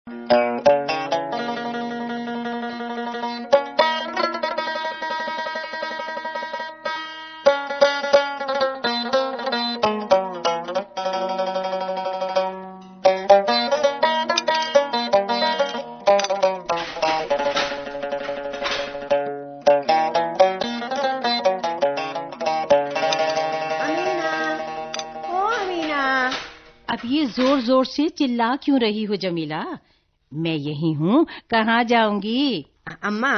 अब ये जोर जोर से चिल्ला क्यों रही हो जमीला? मैं यही हूँ, कहाँ जाऊंगी? अम्मा,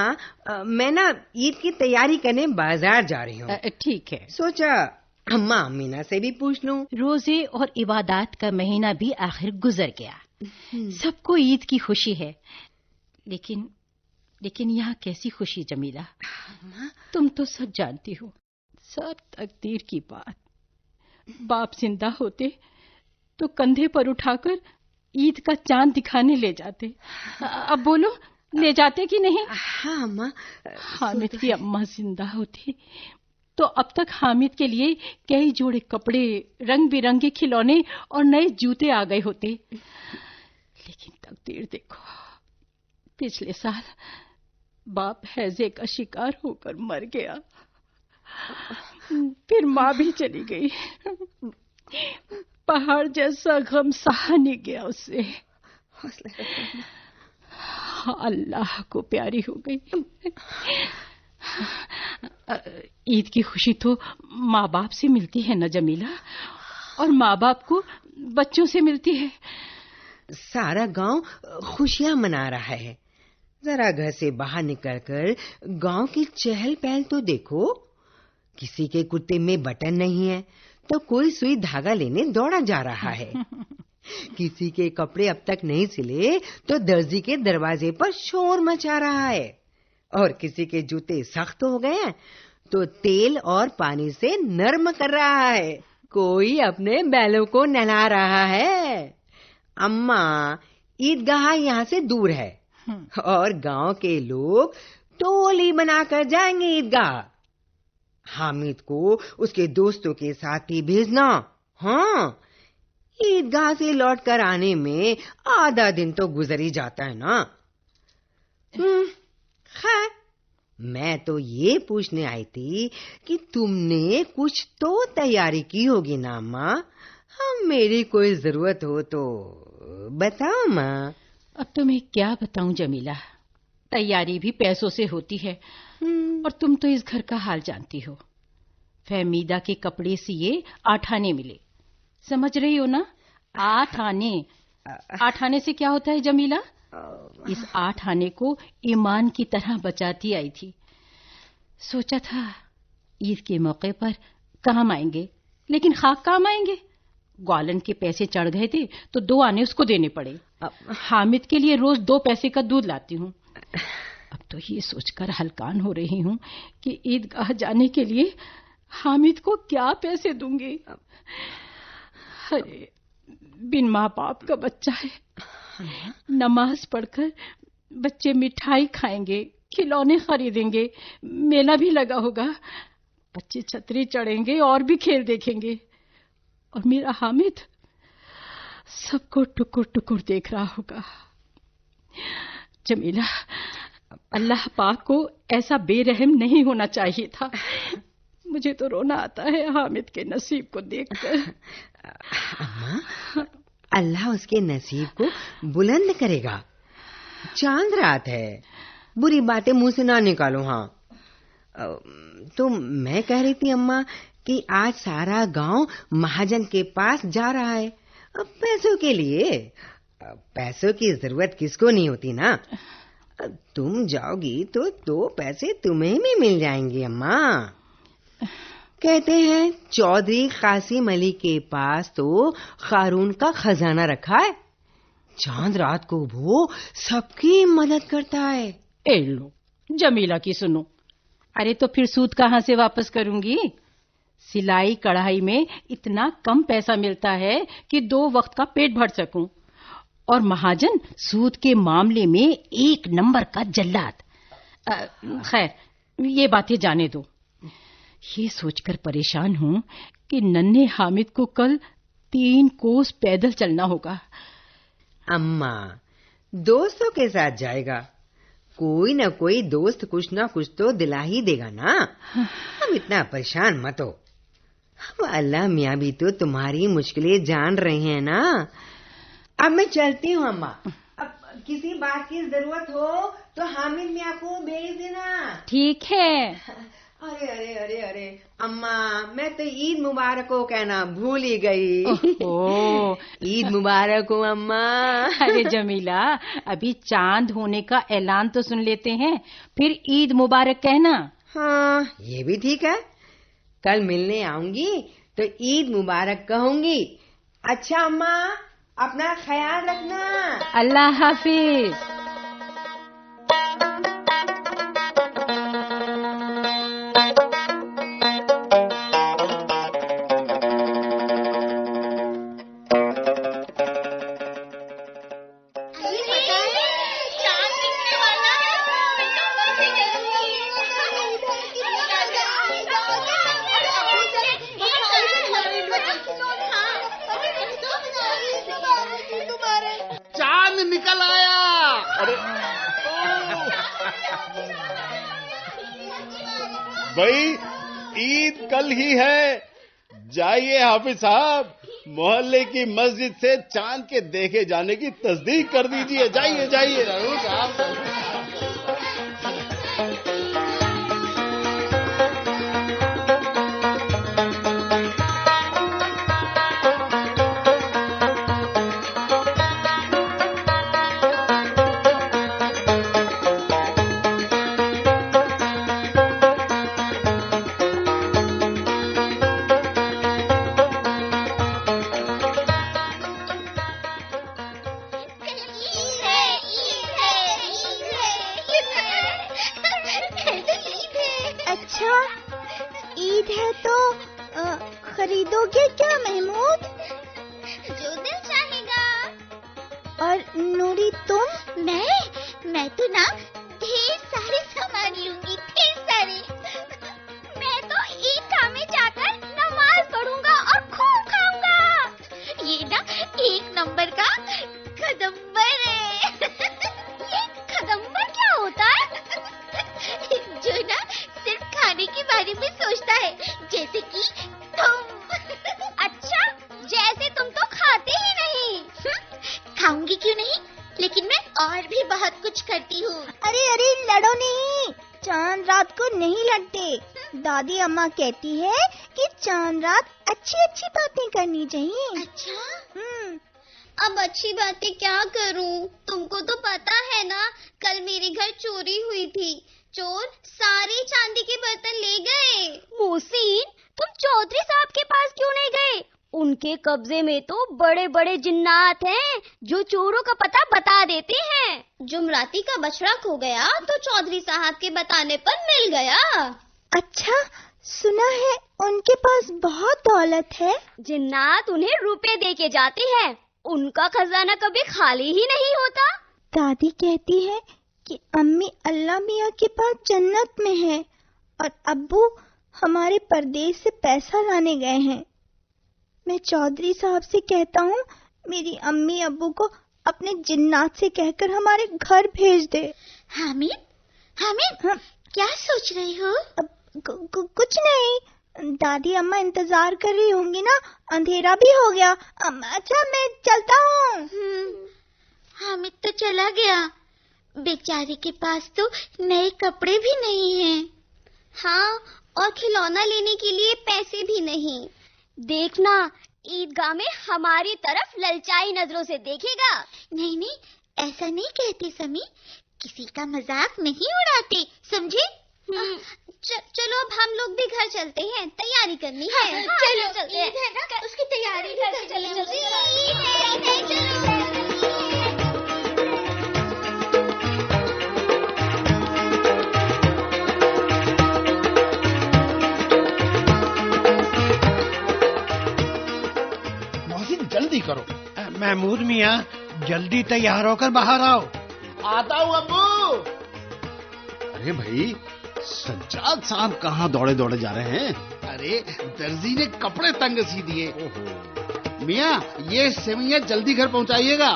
मैं ना ईद की तैयारी करने बाजार जा रही हूँ। ठीक है। सोचा अम्मा अमीना से भी पूछ लूं। रोजे और इबादत का महीना भी आखिर गुजर गया। सबको ईद की खुशी है, लेकिन यहाँ कैसी खुशी जमीला? तुम तो सब जानती हो, सब तकदीर की बात। बाप जिंदा होते तो कंधे पर उठाकर ईद का चांद दिखाने ले जाते। अब बोलो, ले जाते कि नहीं? हाँ अम्मा। हामिद की अम्मा जिंदा होती तो अब तक हामिद के लिए कई जोड़े कपड़े, रंग बिरंगे खिलौने और नए जूते आ गए होते। लेकिन तकदीर देखो, पिछले साल बाप हैजे का शिकार होकर मर गया, फिर माँ भी चली गई। पहाड़ जैसा गम सहा नहीं गया उससे। अल्लाह को प्यारी हो गई। ईद की खुशी तो माँ बाप से मिलती है न जमीला, और माँ बाप को बच्चों से मिलती है। सारा गांव खुशियां मना रहा है। जरा घर से बाहर निकलकर गांव की चहल पहल तो देखो। किसी के कुर्ते में बटन नहीं है तो कोई सुई धागा लेने दौड़ा जा रहा है। किसी के कपड़े अब तक नहीं सिले तो दर्जी के दरवाजे पर शोर मचा रहा है। और किसी के जूते सख्त हो गए हैं तो तेल और पानी से नरम कर रहा है। कोई अपने बैलों को नहला रहा है। अम्मा, ईदगाह यहाँ से दूर है और गांव के लोग टोली बनाकर जाएंगे ईदगाह। हामिद को उसके दोस्तों के साथ ही भेजना। हाँ, ईदगाह से लौटकर आने में आधा दिन तो गुजर ही जाता है ना। खैर, मैं तो ये पूछने आई थी कि तुमने कुछ तो तैयारी की होगी ना माँ। हाँ, मेरी कोई जरूरत हो तो बताओ माँ। अब तुम्हें क्या बताऊं जमीला, तैयारी भी पैसों से होती है। और तुम तो इस घर का हाल जानती हो। फहमीदा के कपड़े सिए 8 आने मिले, समझ रही हो ना? 8 आने। 8 आने से क्या होता है जमीला? इस 8 आने को ईमान की तरह बचाती आई थी। सोचा था ईद के मौके पर काम आएंगे, लेकिन खाक काम आएंगे। ग्वालन के पैसे चढ़ गए थे तो 2 आने उसको देने पड़े। हामिद के लिए रोज 2 पैसे का दूध लाती हूँ। अब तो ये सोचकर हलकान हो रही हूँ कि ईदगाह जाने के लिए हामिद को क्या पैसे दूंगी। अरे, बिन माँ बाप का बच्चा है। नमाज पढ़कर बच्चे मिठाई खाएंगे, खिलौने खरीदेंगे, मेला भी लगा होगा, बच्चे छतरी चढ़ेंगे और भी खेल देखेंगे। और मेरा हामिद सबको टुकुर टुकुर देख रहा होगा। जमीला, अल्लाह पाक को ऐसा बेरहम नहीं होना चाहिए था। मुझे तो रोना आता है हामिद के नसीब को देखकर। अम्मा, अल्लाह उसके नसीब को बुलंद करेगा। चांद रात है, बुरी बातें मुंह से ना निकालो। हाँ, तो मैं कह रही थी अम्मा कि आज सारा गांव महाजन के पास जा रहा है पैसों के लिए। पैसों की जरूरत किसको नहीं होती ना। तुम जाओगी तो 2 पैसे तुम्हें भी मिल जाएंगे अम्मा। कहते हैं चौधरी कासिम अली के पास तो कारून का खजाना रखा है। चांद रात को वो सबकी मदद करता है। ए लो, जमीला की सुनो। अरे तो फिर सूद कहाँ से वापस करूंगी? सिलाई कढ़ाई में इतना कम पैसा मिलता है कि 2 वक्त का पेट भर सकूं। और महाजन सूद के मामले में 1 नंबर का जल्लाद। खैर, ये बातें जाने दो। ये सोचकर परेशान हूं कि नन्हे हामिद को कल 3 कोस पैदल चलना होगा। अम्मा, दोस्तों के साथ जाएगा। कोई ना कोई दोस्त कुछ ना कुछ तो दिला ही देगा ना। अब इतना परेशान मत हो। अब अल्लाह मियाँ भी तो तुम्हारी मुश्किलें जान रहे हैं ना। अब मैं चलती हूँ अम्मा। अब किसी बात की जरूरत हो तो हामिद मियाँ को भेज देना। ठीक है। अरे अरे अरे अरे अम्मा, मैं तो ईद मुबारक हो कहना भूल ही गई। ओह, ईद मुबारक हो अम्मा। अरे जमीला, अभी चांद होने का ऐलान तो सुन लेते हैं, फिर ईद मुबारक कहना। हाँ, ये भी ठीक है। कल मिलने आऊंगी तो ईद मुबारक कहूंगी। अच्छा अम्मा, अपना ख्याल रखना। अल्लाह हाफिज। चांद निकल आया। अरे भाई, ईद कल ही है। जाइए हाफिज साहब, मोहल्ले की मस्जिद से चांद के देखे जाने की तस्दीक कर दीजिए। जाइए जाइए। अच्छा, ईद है तो खरीदोगे क्या महमूद? जो दिल चाहेगा। और नूरी तुम? मैं तो ना ढेर सारे सामान लूंगी, ढेर सारे। मैं तो ईदगाह में जाकर नमाज पढ़ूंगा और खूब खाऊंगा। ये ना एक नंबर का खदम्बर है। ये खदम्बर क्या होता है? जो ना सिर्फ खाने के बारे में सोचता है, जैसे कि तुम। अच्छा, जैसे तुम तो खाते ही नहीं। खाऊंगी क्यों नहीं, लेकिन मैं और भी बहुत कुछ करती हूँ। अरे अरे लड़ो नहीं, चांद रात को नहीं लड़ते। दादी अम्मा कहती है कि चांद रात अच्छी अच्छी बातें करनी चाहिए। अच्छा, अब अच्छी बातें क्या करूँ? तुमको तो पता है ना, कल मेरे घर चोरी हुई थी। चोर सारे चांदी के बर्तन ले गए। मोहसिन, तुम चौधरी साहब के पास क्यों नहीं गए? उनके कब्जे में तो बड़े बड़े जिन्नात हैं जो चोरों का पता बता देते हैं। जुमराती का बछड़ा खो गया तो चौधरी साहब के बताने पर मिल गया। अच्छा, सुना है उनके पास बहुत दौलत है। जिन्नात उन्हें रुपए दे के जाते हैं, उनका खजाना कभी खाली ही नहीं होता। दादी कहती है कि अम्मी अल्लाह मियाँ के पास जन्नत में है और अब्बू हमारे परदेश से पैसा लाने गए हैं। मैं चौधरी साहब से कहता हूँ मेरी अम्मी अब्बू को अपने जिन्नात से कहकर हमारे घर भेज दे। हामिद, हाँ? क्या सोच रही हो? कुछ नहीं, दादी अम्मा इंतजार कर रही होंगी ना, अंधेरा भी हो गया। अच्छा, मैं चलता हूँ। हामिद तो चला गया। बेचारे के पास तो नए कपड़े भी नहीं हैं। हाँ, और खिलौना लेने के लिए पैसे भी नहीं। देखना, ईदगाह में हमारी तरफ ललचाई नजरों से देखेगा। नहीं नहीं, ऐसा नहीं कहते समी, किसी का मजाक नहीं उड़ाते, समझे? चलो अब हम लोग भी घर चलते हैं, तैयारी करनी है। चलो चलते हैं। ईद है ना, उसकी तैयारी भी करनी है। मोहसिन, जल्दी करो। महमूद मियाँ, जल्दी तैयार होकर बाहर आओ। आता हूँ अब्बू। अरे भाई, सज्जाद साहब कहाँ दौड़े दौड़े जा रहे हैं? अरे दर्जी ने कपड़े तंग सी दिए। मियाँ, ये सेवइयाँ जल्दी घर पहुँचाइएगा।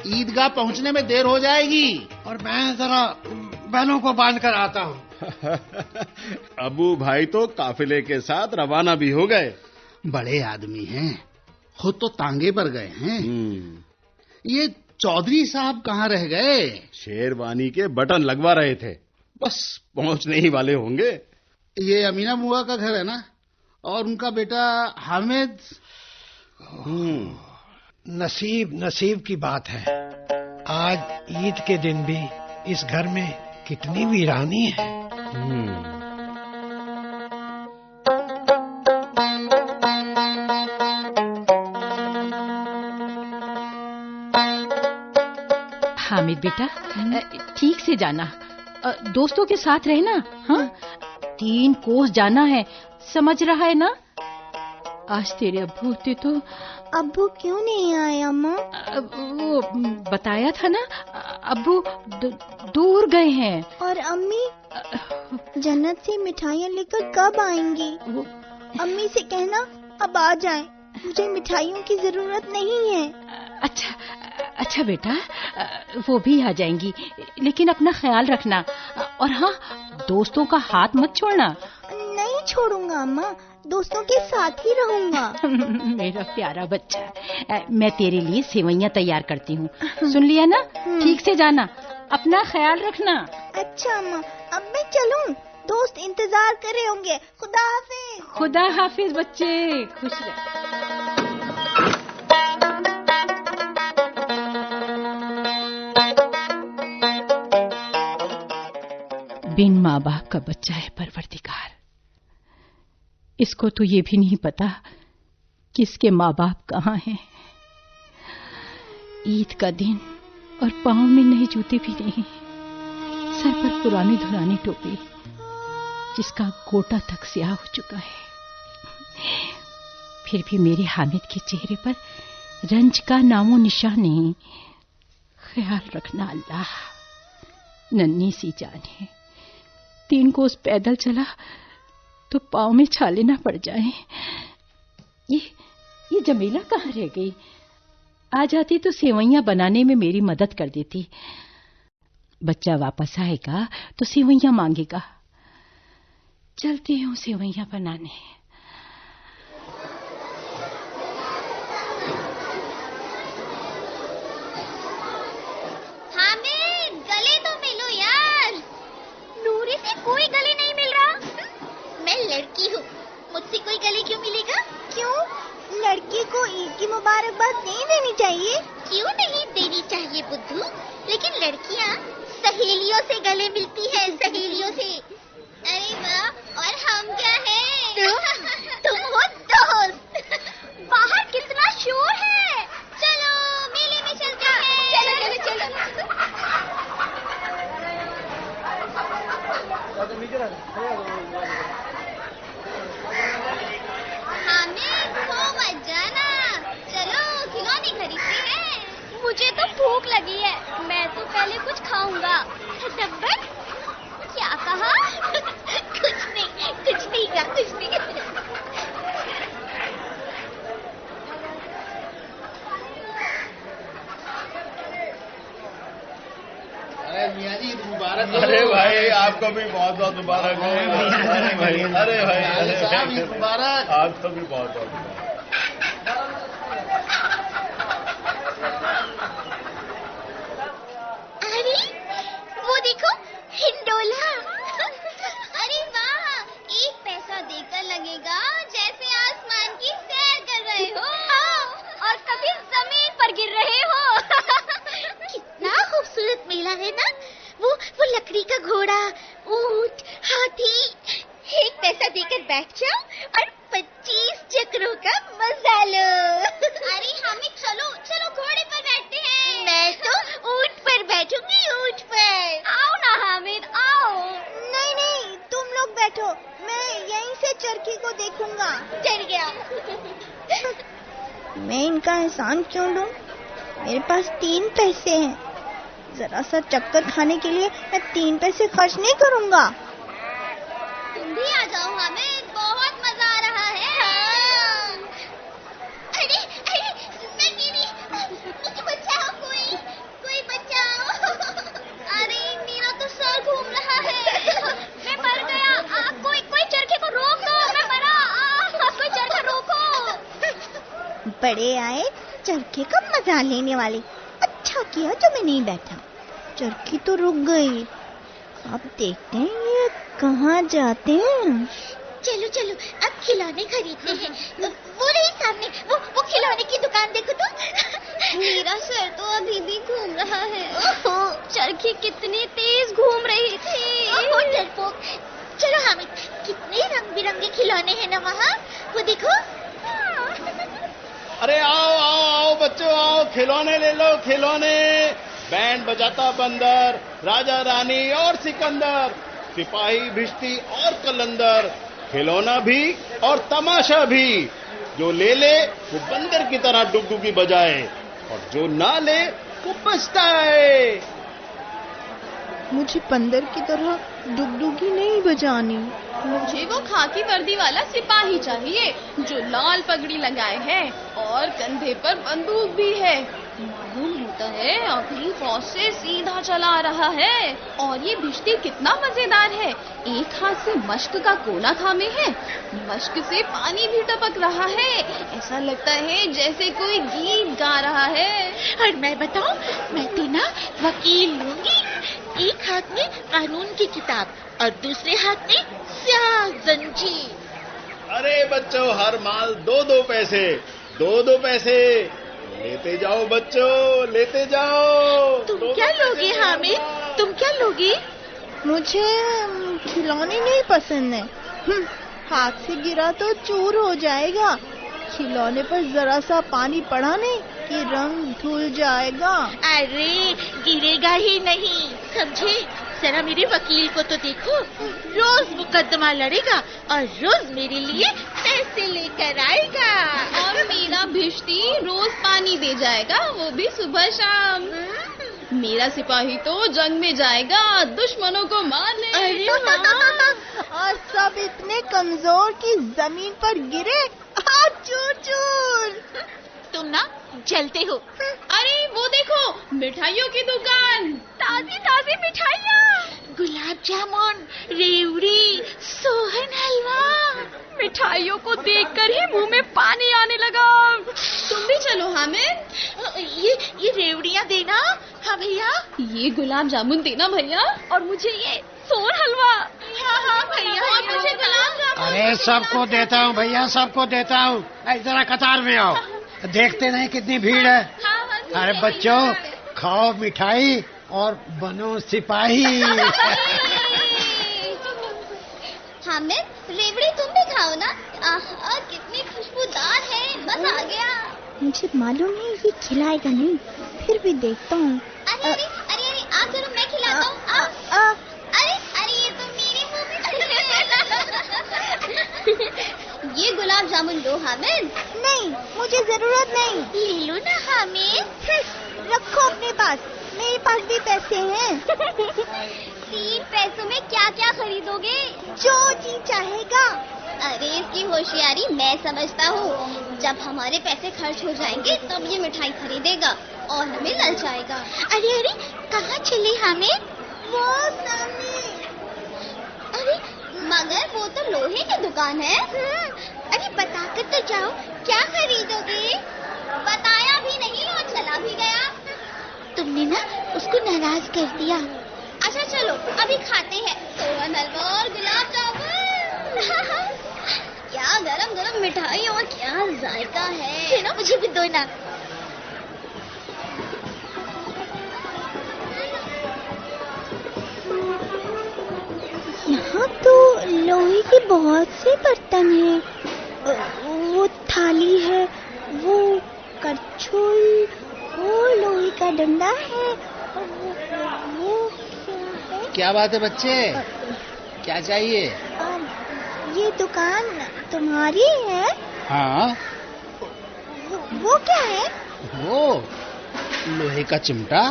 ईदगाह पहुंचने में देर हो जाएगी। और मैं जरा बहनों को बांध कर आता हूँ। अबू भाई तो काफिले के साथ रवाना भी हो गए। बड़े आदमी हैं, खुद तो तांगे पर गए हैं। ये चौधरी साहब कहाँ रह गए? शेरवानी के बटन लगवा रहे थे, बस पहुंचने ही वाले होंगे। ये अमीना बुआ का घर है ना, और उनका बेटा हामिद। नसीब की बात है, आज ईद के दिन भी इस घर में कितनी वीरानी है। हामिद बेटा, ठीक से जाना, दोस्तों के साथ रहना। हाँ, 3 कोस जाना है, समझ रहा है ना? आज तेरे अब्बू होते तो। अब्बू क्यों नहीं आए अम्मा? वो बताया था ना, अब्बू दूर गए हैं। और अम्मी जन्नत से मिठाइयाँ लेकर कब आएंगी? अम्मी से कहना अब आ जाएं, मुझे मिठाइयों की जरूरत नहीं है। अच्छा बेटा, वो भी आ जाएंगी, लेकिन अपना ख्याल रखना। और हाँ, दोस्तों का हाथ मत छोड़ना। नहीं छोड़ूंगा अम्मा, दोस्तों के साथ ही रहूंगा। मेरा प्यारा बच्चा, मैं तेरे लिए सेवइयाँ तैयार करती हूँ, सुन लिया ना? ठीक से जाना, अपना ख्याल रखना। अच्छा अम्मा, अब मैं चलूं? दोस्त इंतजार कर रहे होंगे। खुदा हाफिज। खुदा हाफिज बच्चे, खुश रहे। बिन माँ बाप का बच्चा है परवरदिगार, इसको तो ये भी नहीं पता कि इसके माँ बाप कहाँ हैं। ईद का दिन और पाँव में नए जूते भी नहीं, सर पर पुरानी धुरानी टोपी जिसका गोटा तक स्याह हो चुका है। फिर भी मेरे हामिद के चेहरे पर रंज का नामो निशान नहीं। ख्याल रखना अल्लाह, नन्ही सी जान है, 3 कोस पैदल चला तो पाँव में छाले ना पड़ जाए। ये जमीला कहाँ रह गई? आ जाती तो सेवइयाँ बनाने में मेरी मदद कर देती। बच्चा वापस आएगा तो सेवइयाँ मांगेगा। चलती हूँ सेवइयाँ बनाने। हामिद, गले तो मिलो यार। नूरी से कोई गले नहीं मिल रहा। मैं लड़की हूँ, मुझसे कोई गले क्यों मिलेगा? क्यों? लड़की को ईद की मुबारकबाद नहीं देनी चाहिए? क्यों नहीं देनी चाहिए बुद्धू, लेकिन लड़कियाँ सहेलियों से गले मिलती हैं, सहेलियों से। अरे वाह, और हम क्या हैं? तुम हो दोस्त। बाहर कितना शोर है, चलो मेले में चलते हैं। चलो। हामिद, खो मत जाना, चलो खिलौने खरीदते हैं। मुझे तो भूख लगी है, मैं तो पहले कुछ खाऊंगा। तब्बत, क्या कहा? कुछ नहीं का, कुछ नहीं। अरे मियाँ जी, मुबारक। अरे भाई, आपको भी बहुत बहुत मुबारक हो। अरे भाई, मुबारक। आपको भी बहुत बहुत मुबारक। अरे वो देखो, हिंडोला। अरे वाह, 1 पैसा देकर लगेगा जैसे आसमान की सैर कर रहे हो और कभी जमीन पर गिर रहे हो। कितना खूबसूरत मेला है ना। वो लकड़ी का घोड़ा, ऊंट, हाथी। 1 पैसा देकर बैठ जाओ और 25 चक्रों का मजा लो। अरे हमें चलो घोड़े पर बैठते हैं। मैं तो ऊंट पर बैठूंगी, ऊंट पर। आओ ना हामिद, आओ। नहीं, तुम लोग बैठो, मैं यहीं से चरखी को देखूंगा। चढ़ गया। मैं इनका एहसान क्यों लूं? मेरे पास 3 पैसे हैं, जरा सा चक्कर खाने के लिए मैं 3 पैसे खर्च नहीं करूंगा। तुम भी आ जाओ हामिद, बहुत मजा आ रहा है। हाँ। अरे मैं गिरी, मुझे बचाओ कोई। बड़े आए चरखे का मजा लेने वाले। अच्छा किया जो मैं नहीं बैठा, चरखी तो रुक गई। अब देखते हैं ये कहाँ जाते हैं। चलो चलो अब खिलौने खरीदते हैं। वो रही सामने, वो खिलौने की दुकान देखो तो। मेरा सर तो अभी भी घूम रहा है। चरखी कितनी तेज घूम रही थी। डरपोक। चलो हामिद, कितने रंग बिरंगे खिलौने हैं ना वहाँ, वो देखो। अरे आओ आओ आओ बच्चों, आओ खिलौने ले लो, खिलौने। बैंड बजाता बंदर, राजा रानी और सिकंदर, सिपाही भिश्ती और कलंदर, खिलौना भी और तमाशा भी। जो ले ले वो बंदर की तरह डुगडुगी बजाए, और जो ना ले वो पछताए। मुझे बंदर की तरह डुगडुगी नहीं बजानी। मुझे वो खाकी वर्दी वाला सिपाही चाहिए जो लाल पगड़ी लगाए है और कंधे पर बंदूक भी है। मालूम होता है अभी फौज से सीधा चला आ रहा है। और ये भिश्ती कितना मजेदार है, एक हाथ से मश्क का कोना थामे है, मश्क से पानी भी टपक रहा है। ऐसा लगता है जैसे कोई गीत गा रहा है। और मैं बताऊं, मैं तो ना वकील लूंगी। एक हाथ में कानून की किताब और दूसरे हाथ में स्याह जंजीर। अरे बच्चों, हर माल 2-2 पैसे, 2-2 पैसे। लेते जाओ बच्चों, लेते जाओ। तुम क्या लोगे हामिद, तुम क्या लोगी? मुझे खिलौने नहीं पसंद है। हाथ से गिरा तो चूर हो जाएगा। खिलौने पर जरा सा पानी पड़ा नहीं कि रंग धुल जाएगा। अरे गिरेगा ही नहीं, समझे? जरा मेरे वकील को तो देखो, रोज मुकदमा लड़ेगा और रोज मेरे लिए पैसे लेकर आएगा। और मेरा भिश्ती रोज पानी दे जाएगा, वो भी सुबह शाम। मेरा सिपाही तो जंग में जाएगा दुश्मनों को मारने। अरे हाँ। और सब इतने कमजोर कि जमीन पर गिरे और चूर चूर। तुम ना जलते हो। अरे वो देखो, मिठाइयों की दुकान, ताजी ताजी मिठाइयाँ, गुलाब जामुन, रेवड़ी, सोहन हलवा। मिठाइयों को देखकर ही मुंह में पानी आने लगा। तुम भी चलो हामिद। ये रेवड़ियाँ देना। हाँ भैया। ये गुलाब जामुन देना भैया, और मुझे ये सोन हलवा। हाँ भैया। और मुझे गुलाब जामुन। अरे सबको देता हूँ भैया, सबको देता हूँ। जरा कतार में आओ, देखते नहीं कितनी भीड़ है। अरे बच्चों, खाओ मिठाई और बनो सिपाही। हामिद, रेवड़ी तुम भी खाओ ना। आहा, कितनी खुशबूदार है, मजा आ गया। मुझे मालूम है ये खिलाएगा नहीं, फिर भी देखता हूँ। अरे अरे अरे अरे, आ जरा मैं खिलाता हूँ। अरे अरे, ये तो मेरे मुंह में ये गुलाब जामुन लो हामिद। नहीं, मुझे जरूरत नहीं। ले लो ना हामिद। रखो अपने पास, मेरे पास भी पैसे हैं। 3 पैसों में क्या क्या खरीदोगे? जो जी चाहेगा। अरे इसकी होशियारी मैं समझता हूँ। जब हमारे पैसे खर्च हो जाएंगे तब ये मिठाई खरीदेगा और हमें ललचाएगा। अरे अरे, कहाँ चले हामिद? वो सामने। अरे मगर वो तो लोहे की दुकान है। अरे बताकर तो जाओ, क्या खरीदोगे? बताया भी नहीं और चला भी गया। तुमने ना उसको नाराज कर दिया। अच्छा चलो अभी खाते हैं सोहन हलवा और गुलाब जामुन। क्या गरम गरम मिठाई और क्या जायका है। ना मुझे भी दो ना। यहाँ तो लोहे के बहुत से बर्तन हैं। वो थाली है, वो करछुल, वो लोहे का डंडा है। वो क्या है? क्या बात है बच्चे, क्या चाहिए? ये दुकान तुम्हारी है? हाँ। वो क्या है? वो लोहे का चिमटा।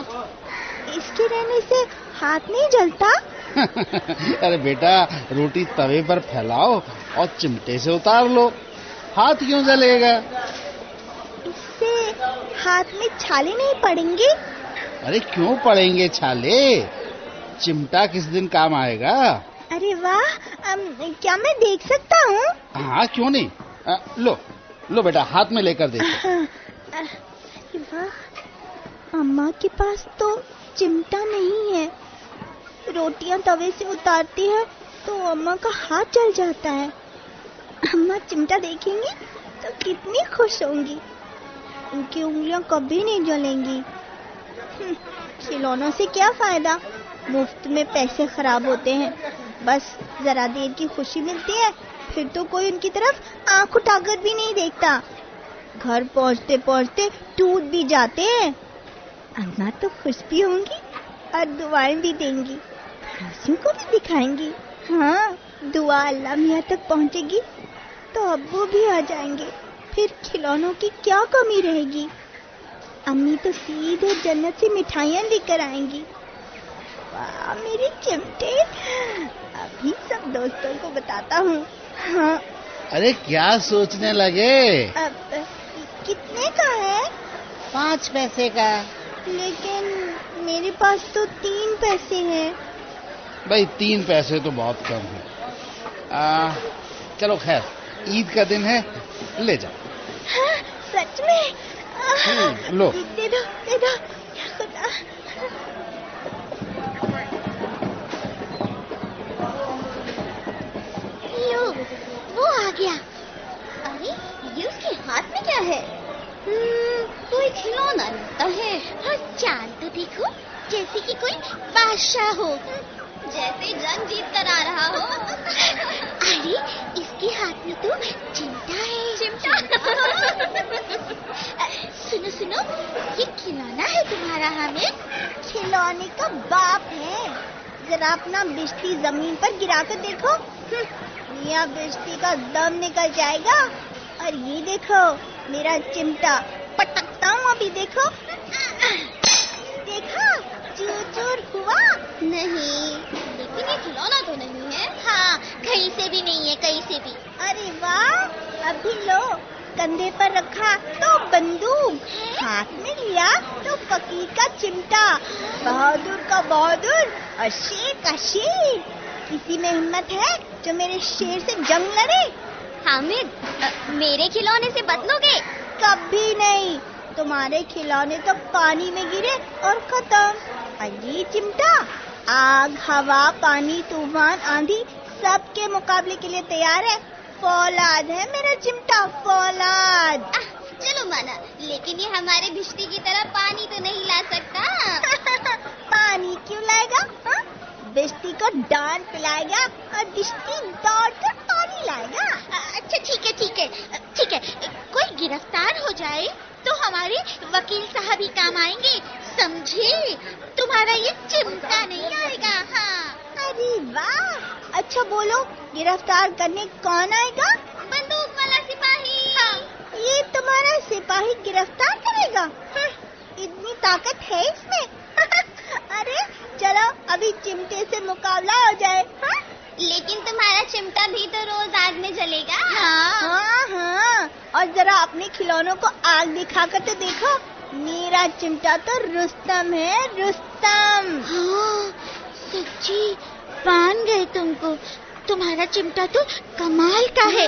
इसके रहने से हाथ नहीं जलता? अरे बेटा, रोटी तवे पर फैलाओ और चिमटे से उतार लो, हाथ क्यों जलेगा? इससे हाथ में छाले नहीं पड़ेंगे? अरे क्यों पड़ेंगे छाले, चिमटा किस दिन काम आएगा। अरे वाह, क्या मैं देख सकता हूँ? हाँ क्यों नहीं, लो लो बेटा, हाथ में लेकर देखो। अरे वाह, अम्मा के पास तो चिमटा नहीं है। रोटियां तवे से उतारती है तो अम्मा का हाथ जल जाता है। अम्मा चिमटा देखेंगी तो कितनी खुश होंगी। उनकी उंगलियां कभी नहीं जलेंगी। खिलौनों से क्या फायदा, मुफ्त में पैसे खराब होते हैं। बस जरा देर की खुशी मिलती है, फिर तो कोई उनकी तरफ आंख उठाकर भी नहीं देखता। घर पहुंचते पहुंचते टूट भी जाते हैं। अम्मा तो खुश भी होंगी और दुआएं भी देंगी, पड़ोसियों को भी दिखाएंगी। हाँ, दुआ अल्लाह मियाँ तक पहुंचेगी तो अब्बू भी आ जाएंगे। फिर खिलौनों की क्या कमी रहेगी। अम्मी तो सीधे जन्नत से मिठाइयाँ लेकर आएंगी। वाह मेरे चिमटे, अभी सब दोस्तों को बताता हूँ। हाँ। अरे क्या सोचने लगे? अब कितने का है? 5 पैसे का। लेकिन मेरे पास तो 3 पैसे हैं। भाई 3 पैसे तो बहुत कम है। चलो खैर, ईद का दिन है, ले जाओ। हाँ, सच में? लो। दे दो, दे दो। या खुदा। लो, वो आ गया। अरे ये उसके हाथ में क्या है? कोई खिलौना लगता है। हाँ, चाल तो देखो, जैसे कि कोई बादशाह हो, जैसे जंग जीत कर आ रहा हो। अरे इसके हाथ में तो चिमटा है। चिमटा? सुनो सुनो, ये खिलौना है तुम्हारा हामिद? खिलौने का बाप है। जरा अपना बिस्ती जमीन पर गिराकर देखो, मियाँ बिस्ती का दम निकल जाएगा। और ये देखो मेरा चिमटा, पटकता हूँ अभी, देखो। देखो चूर हुआ। नहीं, लेकिन ये खिलौना तो नहीं है। हाँ, कहीं से भी नहीं है, कहीं से भी। अरे वाह, अभी लो। कंधे पर रखा तो बंदूक, हाथ में लिया तो फकीर का चिमटा, बहादुर का बहादुर और शेर का शेर। किसी में हिम्मत है जो मेरे शेर से जंग लड़े? हामिद, मेरे खिलौने से बदलोगे? कभी नहीं। तुम्हारे खिलौने तो पानी में गिरे और खत्म। अजी चिमटा आग, हवा, पानी, तूफान, आंधी सबके मुकाबले के लिए तैयार है। फौलाद है मेरा चिमटा, फौलाद। चलो माना, लेकिन ये हमारे भिश्ती की तरह पानी तो नहीं ला सकता। पानी क्यों लाएगा? भिश्ती को डांट पिलाएगा और भिश्ती दौड़ कर पानी लाएगा। अच्छा ठीक है, ठीक है, ठीक है। कोई गिरफ्तार हो जाए तो हमारे वकील साहब ही काम आएंगे, समझे? तुम्हारा ये चिमटा नहीं आएगा। हाँ। अरे वाह, अच्छा बोलो, गिरफ्तार करने कौन आएगा? बंदूक वाला सिपाही। हाँ। ये तुम्हारा सिपाही गिरफ्तार करेगा? इतनी ताकत है इसमें? अरे चलो अभी चिमटे से मुकाबला हो जाए। हाँ? लेकिन तुम्हारा चिमटा भी तो रोज आग में जलेगा। हाँ, और जरा अपने खिलौनों को आग दिखाकर तो देखो। मेरा चिमटा तो रुस्तम है, रुस्तम। हाँ, सच्ची मान गए तुमको। तुम्हारा चिमटा तो कमाल का है।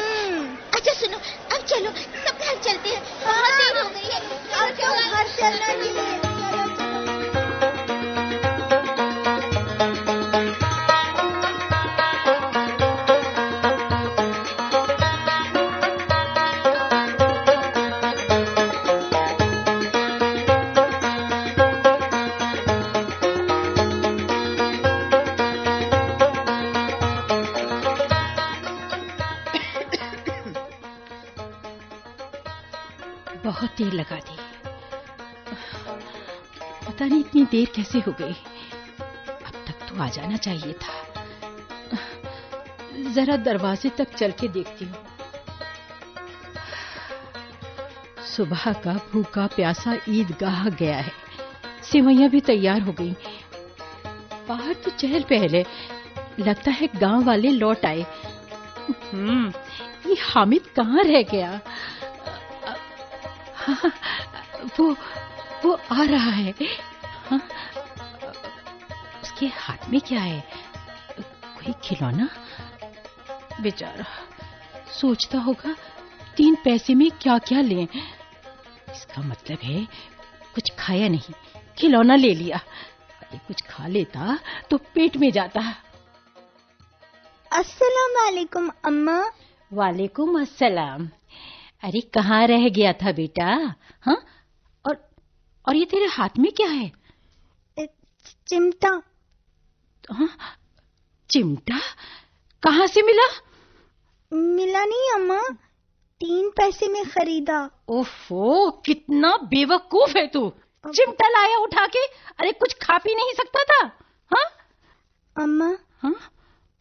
अच्छा सुनो, अब चलो सब घर चलते हैं, बहुत देर हो गई है। अब क्यों घर चलना चाहिए? बहुत देर लगा दी, पता नहीं इतनी देर कैसे हो गई। अब तक तो आ जाना चाहिए था। जरा दरवाजे तक चल के देखती हूँ। सुबह का भूखा प्यासा ईदगाह गया है, सेवैयां भी तैयार हो गई। बाहर तो चहल पहल है, लगता है गांव वाले लौट आए। ये हामिद कहाँ रह गया? हाँ, वो आ रहा है। हाँ, उसके हाथ में क्या है? कोई खिलौना? बेचारा सोचता होगा 3 पैसे में क्या क्या लें। इसका मतलब है कुछ खाया नहीं, खिलौना ले लिया। अरे कुछ खा लेता तो पेट में जाता। अस्सलाम वालेकुम अम्मा। वालेकुम अस्सलाम। अरे कहाँ रह गया था बेटा? हाँ, और ये तेरे हाथ में क्या है? चिमटा। हाँ, चिमटा कहाँ से मिला? मिला नहीं अम्मा, 3 पैसे में खरीदा। ओफो, कितना बेवकूफ है तू। चिमटा लाया उठा के। अरे कुछ खा पी नहीं सकता था? हाँ अम्मा, हाँ,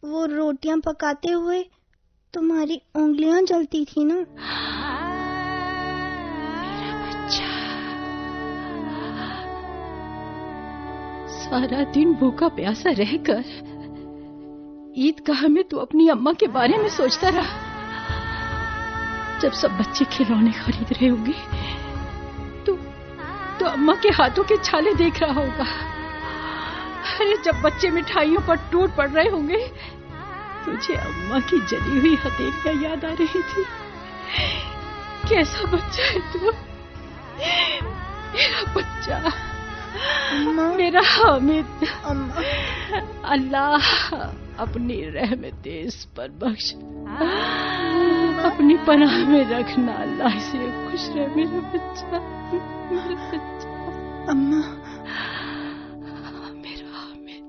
वो रोटियां पकाते हुए तुम्हारी उंगलियां जलती थी ना। मेरा बच्चा सारा दिन भूखा प्यासा रहकर ईदगाह में तू अपनी अम्मा के बारे में सोचता रहा। जब सब बच्चे खिलौने खरीद रहे होंगे तो अम्मा के हाथों के छाले देख रहा होगा। अरे जब बच्चे मिठाइयों पर टूट पड़ रहे होंगे, तुझे अम्मा की जली हुई हथेलियां याद आ रही थी। कैसा बच्चा है तू, मेरा बच्चा, मेरा हामिद। अल्लाह अपनी रहमत इस पर बख्श, अपनी पनाह में रखना। अल्लाह से खुश रहे मेरा बच्चा, मेरा बच्चा। अम्मा, मेरा हामिद।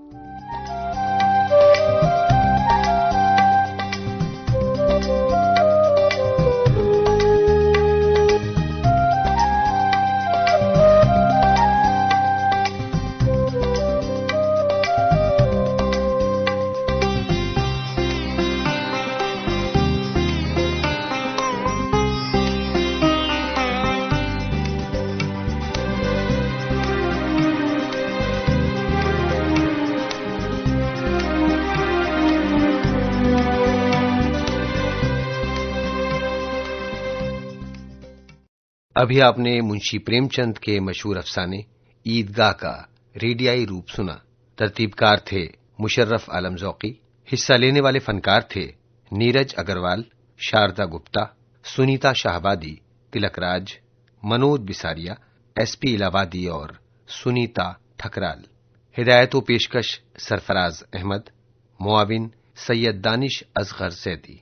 अभी आपने मुंशी प्रेमचंद के मशहूर अफसाने ईदगाह का रेडियाई रूप सुना। तरतीबकार थे मुशर्रफ आलम ज़ौकी। हिस्सा लेने वाले फनकार थे नीरज अग्रवाल, शारदा गुप्ता, सुनीता शाहबादी, तिलकराज, मनोज बिसारिया, एसपी इलाहाबादी और सुनीता ठकराल। हिदायत व पेशकश सरफराज अहमद। मुआविन सैयद दानिश असगर सैदी।